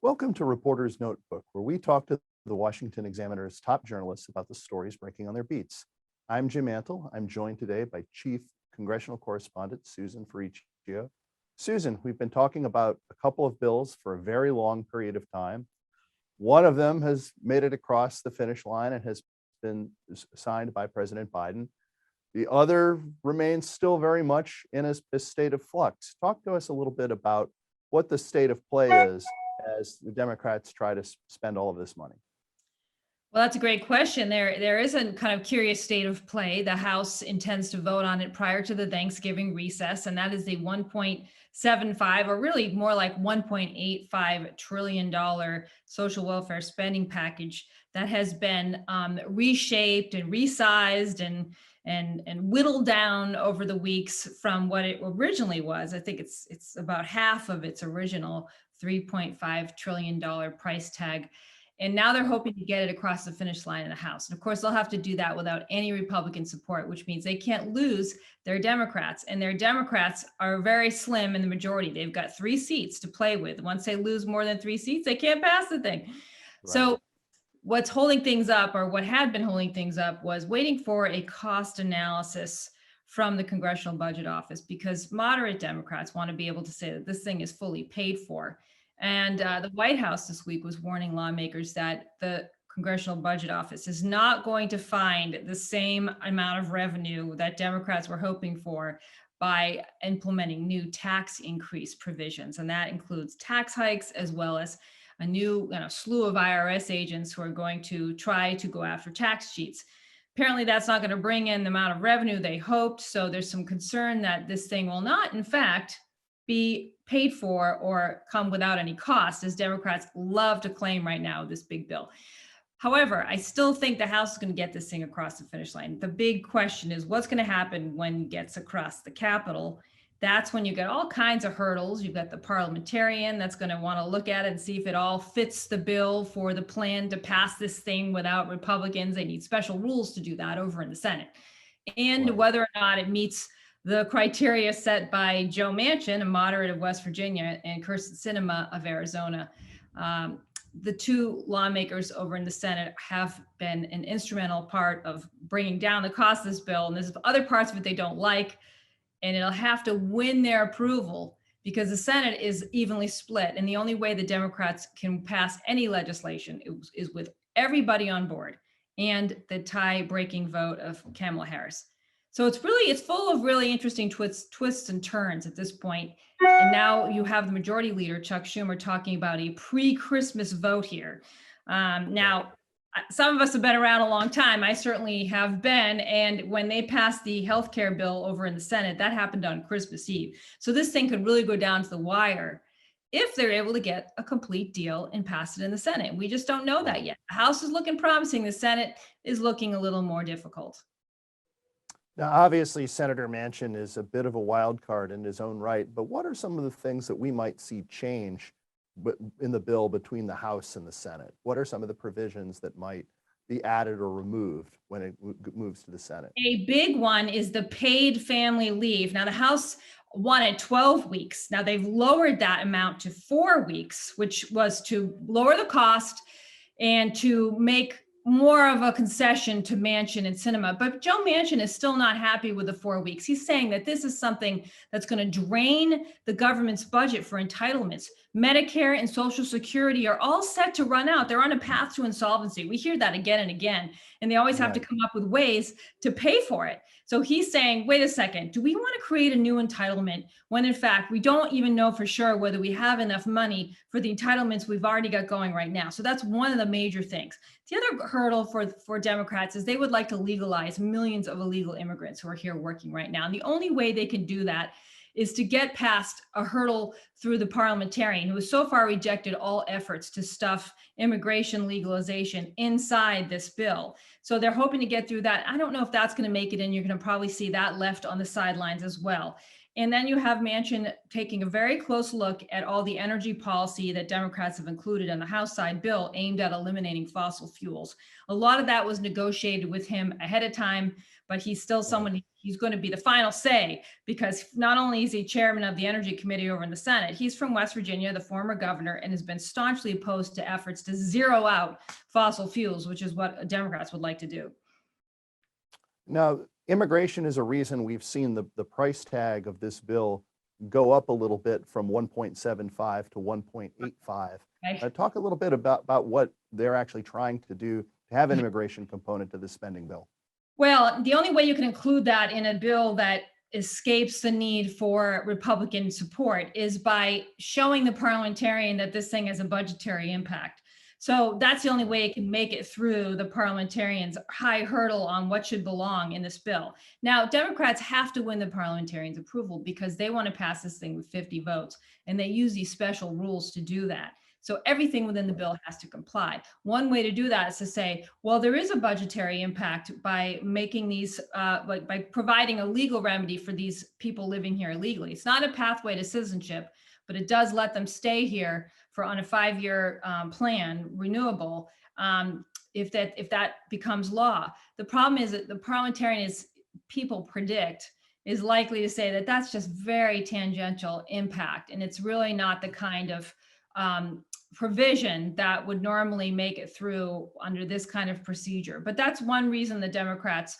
Welcome to Reporter's Notebook, where we talk to the Washington Examiner's top journalists about the stories breaking on their beats. I'm Jim Antle. I'm joined today by Chief Congressional Correspondent Susan Ferrechio. Susan, we've been talking about a couple of bills for a very long period of time. One of them has made it across the finish line and has been signed by President Biden. The other remains still very much in a state of flux. Talk to us a little bit about what the state of play is as the Democrats try to spend all of this money. Well, that's a great question. There is a kind of curious state of play. The House intends to vote on it prior to the Thanksgiving recess, and that is the 1.75, or really more like $1.85 trillion social welfare spending package that has been reshaped and resized and whittled down over the weeks from what it originally was. I think it's about half of its original $3.5 trillion price tag. And now they're hoping to get it across the finish line in the House. And of course, they'll have to do that without any Republican support, which means they can't lose their Democrats. And their Democrats are very slim in the majority. They've got 3 seats to play with. Once they lose more than 3 seats, they can't pass the thing. Right. So what's holding things up, or what had been holding things up, was waiting for a cost analysis from the Congressional Budget Office, because moderate Democrats want to be able to say that this thing is fully paid for. And the White House this week was warning lawmakers that the Congressional Budget Office is not going to find the same amount of revenue that Democrats were hoping for by implementing new tax increase provisions. And that includes tax hikes, as well as a new slew of IRS agents who are going to try to go after tax cheats. Apparently, that's not going to bring in the amount of revenue they hoped. So there's some concern that this thing will not, in fact, be paid for or come without any cost, as Democrats love to claim right now, this big bill. However, I still think the House is going to get this thing across the finish line. The big question is what's going to happen when it gets across the Capitol. That's when you get all kinds of hurdles. You've got the parliamentarian that's going to want to look at it and see if it all fits the bill for the plan to pass this thing without Republicans. They need special rules to do that over in the Senate. And whether or not it meets the criteria set by Joe Manchin, a moderate of West Virginia, and Kyrsten Sinema of Arizona. The 2 lawmakers over in the Senate have been an instrumental part of bringing down the cost of this bill. And there's other parts of it they don't like, and it'll have to win their approval because the Senate is evenly split. And the only way the Democrats can pass any legislation is with everybody on board and the tie-breaking vote of Kamala Harris. So it's full of really interesting twists and turns at this point. And now you have the majority leader, Chuck Schumer, talking about a pre-Christmas vote here. Now, some of us have been around a long time. I certainly have been. And when they passed the healthcare bill over in the Senate, that happened on Christmas Eve. So this thing could really go down to the wire if they're able to get a complete deal and pass it in the Senate. We just don't know that yet. The House is looking promising. The Senate is looking a little more difficult. Now, obviously, Senator Manchin is a bit of a wild card in his own right, but what are some of the things that we might see change in the bill between the House and the Senate? What are some of the provisions that might be added or removed when it moves to the Senate? A big one is the paid family leave. Now, the House wanted 12 weeks. Now, they've lowered that amount to 4 weeks, which was to lower the cost and to make more of a concession to Manchin and Sinema. But Joe Manchin is still not happy with the 4 weeks. He's saying that this is something that's going to drain the government's budget for entitlements. Medicare and Social Security are all set to run out. They're on a path to insolvency. We hear that again and again, and they always have to come up with ways to pay for it. So he's saying, wait a second, do we want to create a new entitlement when in fact we don't even know for sure whether we have enough money for the entitlements we've already got going right now? So that's one of the major things. The other hurdle for Democrats is they would like to legalize millions of illegal immigrants who are here working right now. And the only way they can do that is to get past a hurdle through the parliamentarian, who has so far rejected all efforts to stuff immigration legalization inside this bill. So they're hoping to get through that. I don't know if that's going to make it in. You're going to probably see that left on the sidelines as well. And then you have Manchin taking a very close look at all the energy policy that Democrats have included in the House side bill aimed at eliminating fossil fuels. A lot of that was negotiated with him ahead of time, but he's still someone, he's going to be the final say, because not only is he chairman of the Energy Committee over in the Senate, he's from West Virginia, the former governor, and has been staunchly opposed to efforts to zero out fossil fuels, which is what Democrats would like to do. Now, immigration is a reason we've seen the price tag of this bill go up a little bit from 1.75 to 1.85. Right? Talk a little bit about what they're actually trying to do to have an immigration component to this spending bill. Well, the only way you can include that in a bill that escapes the need for Republican support is by showing the parliamentarian that this thing has a budgetary impact. So that's the only way it can make it through the parliamentarians' high hurdle on what should belong in this bill. Now, Democrats have to win the parliamentarians' approval because they want to pass this thing with 50 votes, and they use these special rules to do that. So everything within the bill has to comply. One way to do that is to say, well, there is a budgetary impact by making these, by providing a legal remedy for these people living here illegally. It's not a pathway to citizenship, but it does let them stay here for on a 5-year plan, renewable, if that becomes law. The problem is that the parliamentarian is, people predict, is likely to say that that's just very tangential impact, and it's really not the kind of provision that would normally make it through under this kind of procedure. But that's one reason the Democrats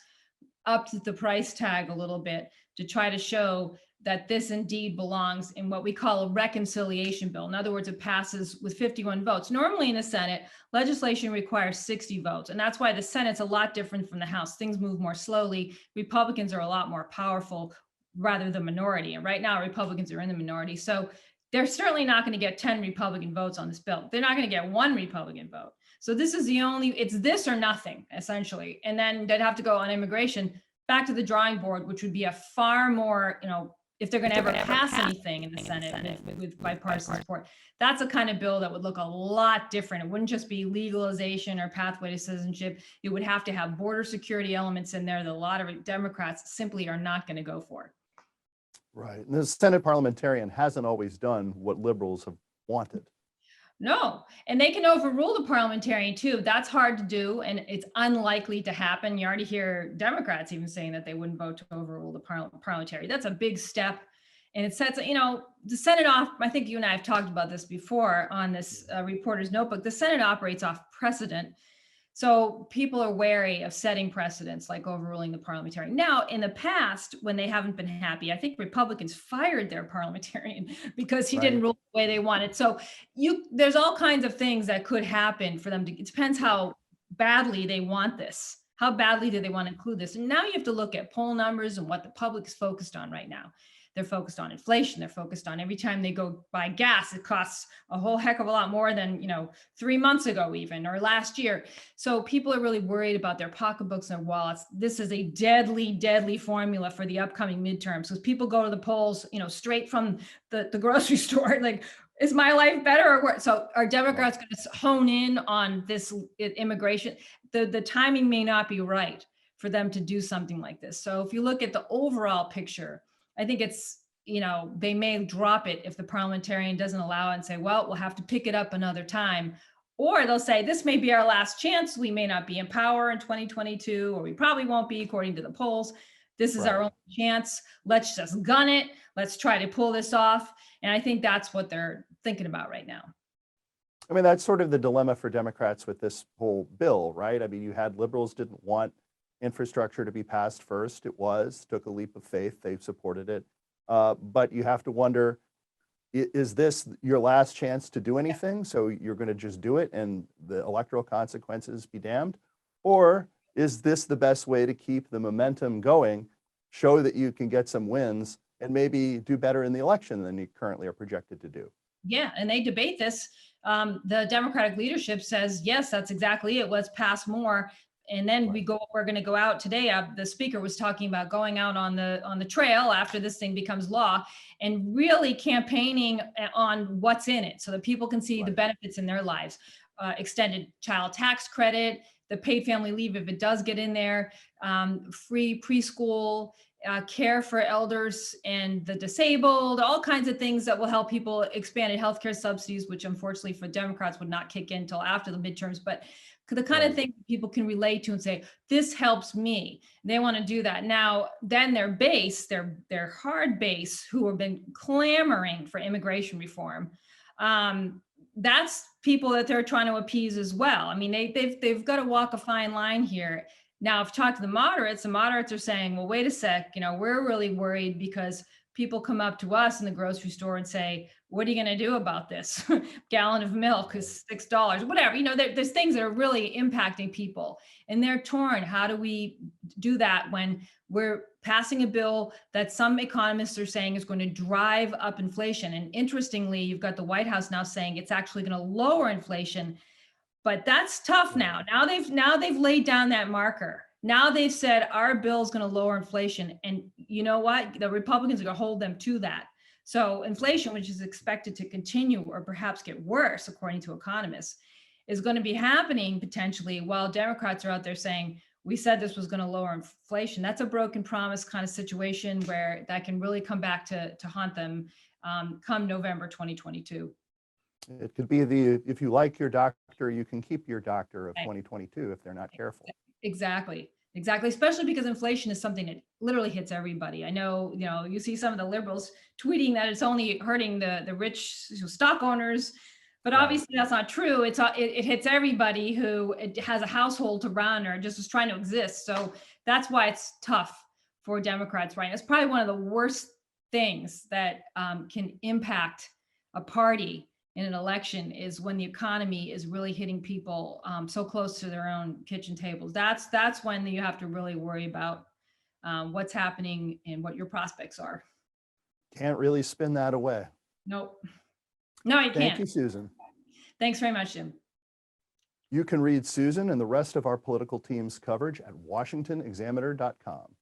upped the price tag a little bit, to try to show that this indeed belongs in what we call a reconciliation bill. In other words, it passes with 51 votes. Normally in the Senate, legislation requires 60 votes. And that's why the Senate's a lot different from the House. Things move more slowly. Republicans are a lot more powerful, rather the minority. And right now, Republicans are in the minority. So they're certainly not going to get 10 Republican votes on this bill. They're not going to get 1 Republican vote. So this is the only, it's this or nothing, essentially. And then they'd have to go on immigration back to the drawing board, which would be a far more, if they're going to ever pass anything in the Senate with bipartisan support, that's a kind of bill that would look a lot different. It wouldn't just be legalization or pathway to citizenship. It would have to have border security elements in there that a lot of Democrats simply are not going to go for. Right. And the Senate parliamentarian hasn't always done what liberals have wanted. No, and they can overrule the parliamentarian too. That's hard to do, and it's unlikely to happen. You already hear Democrats even saying that they wouldn't vote to overrule the parliamentarian. That's a big step, and it sets, the Senate I think you and I have talked about this before on this reporter's notebook. The Senate operates off precedent. So people are wary of setting precedents like overruling the parliamentarian. Now, in the past, when they haven't been happy, I think Republicans fired their parliamentarian because he didn't rule the way they wanted. So there's all kinds of things that could happen for them. It depends how badly they want this. How badly do they want to include this? And now you have to look at poll numbers and what the public is focused on right now. They're focused on inflation. They're focused on every time they go buy gas, it costs a whole heck of a lot more than, 3 months ago even, or last year. So people are really worried about their pocketbooks and their wallets. This is a deadly, deadly formula for the upcoming midterms, because people go to the polls, straight from the grocery store, like, is my life better or worse? So are Democrats going to hone in on this immigration? The timing may not be right for them to do something like this. So if you look at the overall picture, I think it's, they may drop it if the parliamentarian doesn't allow it and say, well, we'll have to pick it up another time. Or they'll say, this may be our last chance. We may not be in power in 2022, or we probably won't be according to the polls. This is our only chance. Let's just gun it. Let's try to pull this off. And I think that's what they're thinking about right now. I mean, that's sort of the dilemma for Democrats with this whole bill, right? I mean, you had liberals didn't want infrastructure to be passed first. Took a leap of faith. They supported it. But you have to wonder, is this your last chance to do anything? So you're going to just do it and the electoral consequences be damned? Or is this the best way to keep the momentum going, show that you can get some wins, and maybe do better in the election than you currently are projected to do? Yeah, and they debate this. The Democratic leadership says, yes, that's exactly it. Let's pass more. And then we're going to go out today. The speaker was talking about going out on the trail after this thing becomes law and really campaigning on what's in it so that people can see the benefits in their lives. Extended child tax credit, the paid family leave if it does get in there, free preschool, care for elders and the disabled, all kinds of things that will help people. Expanded healthcare subsidies, which unfortunately for Democrats would not kick in until after the midterms, but the kind of thing people can relate to and say, this helps me. They want to do that. Now, then their base, their hard base, who have been clamoring for immigration reform, that's people that they're trying to appease as well. I mean, they've got to walk a fine line here. Now, if you talk to the moderates are saying, well, wait a sec, we're really worried because people come up to us in the grocery store and say, what are you going to do about this? Gallon of milk is $6, whatever. There's things that are really impacting people and they're torn. How do we do that when we're passing a bill that some economists are saying is going to drive up inflation? And interestingly, you've got the White House now saying it's actually going to lower inflation. But that's tough now. Now they've laid down that marker. Now they've said our bill is going to lower inflation. And you know what? The Republicans are going to hold them to that. So inflation, which is expected to continue or perhaps get worse, according to economists, is going to be happening potentially while Democrats are out there saying, we said this was going to lower inflation. That's a broken promise kind of situation where that can really come back to haunt them come November 2022. It could be if you like your doctor, you can keep your doctor of 2022 if they're not careful. Exactly. Especially because inflation is something that literally hits everybody. I know, you see some of the liberals tweeting that it's only hurting the rich stock owners, but obviously that's not true. It hits everybody who has a household to run or just is trying to exist. So that's why it's tough for Democrats right now. It's probably one of the worst things that can impact a party in an election is when the economy is really hitting people so close to their own kitchen tables. That's when you have to really worry about what's happening and what your prospects are. Can't really spin that away. Nope. No, you can't. Thank you, Susan. Thanks very much, Jim. You can read Susan and the rest of our political team's coverage at WashingtonExaminer.com.